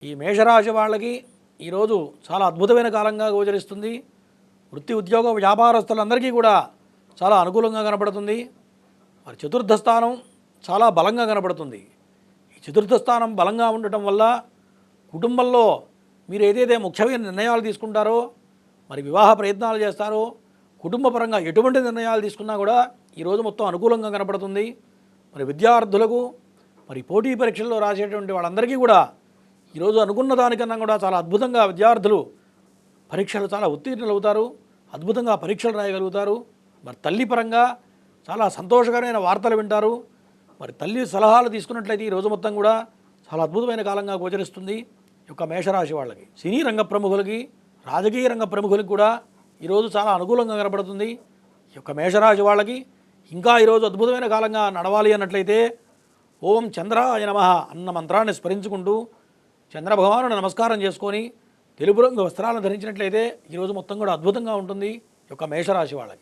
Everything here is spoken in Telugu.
ఈ మేషరాశి వాళ్ళకి ఈరోజు చాలా అద్భుతమైన కాలంగా గోచరిస్తుంది. వృత్తి ఉద్యోగ వ్యాపారస్తులందరికీ కూడా చాలా అనుకూలంగా కనపడుతుంది. మరి చతుర్థ స్థానం చాలా బలంగా కనపడుతుంది. ఈ చతుర్థ స్థానం బలంగా ఉండటం వల్ల కుటుంబంలో మీరు ఏదైతే ముఖ్యమైన నిర్ణయాలు తీసుకుంటారో, మరి వివాహ ప్రయత్నాలు చేస్తారో, కుటుంబపరంగా ఎటువంటి నిర్ణయాలు తీసుకున్నా కూడా ఈరోజు మొత్తం అనుకూలంగా కనపడుతుంది. మరి విద్యార్థులకు, మరి పోటీ పరీక్షల్లో రాసేటువంటి వాళ్ళందరికీ కూడా ఈరోజు అనుకున్న దానికన్నా కూడా చాలా అద్భుతంగా విద్యార్థులు పరీక్షలు చాలా ఉత్తీర్ణులు అవుతారు, అద్భుతంగా పరీక్షలు రాయగలుగుతారు. మరి తల్లి పరంగా చాలా సంతోషకరమైన వార్తలు వింటారు. మరి తల్లి సలహాలు తీసుకున్నట్లయితే ఈరోజు మొత్తం కూడా చాలా అద్భుతమైన కాలంగా గోచరిస్తుంది ఈ యొక్క మేషరాశి వాళ్ళకి. సినీ రంగ ప్రముఖులకి, రాజకీయ రంగ ప్రముఖులకి కూడా ఈరోజు చాలా అనుకూలంగా కనబడుతుంది. ఈ యొక్క మేషరాశి వాళ్ళకి ఇంకా ఈరోజు అద్భుతమైన కాలంగా నడవాలి అన్నట్లయితే ఓం చంద్రాయ నమః అన్న మంత్రాన్ని స్మరించుకుంటూ చంద్రభగవానుని నమస్కారం చేసుకొని తెలుపు రంగు వస్త్రాలను ధరించినట్లయితే ఈరోజు మొత్తం కూడా అద్భుతంగా ఉంటుంది ఈ యొక్క మేషరాశి వాళ్ళకి.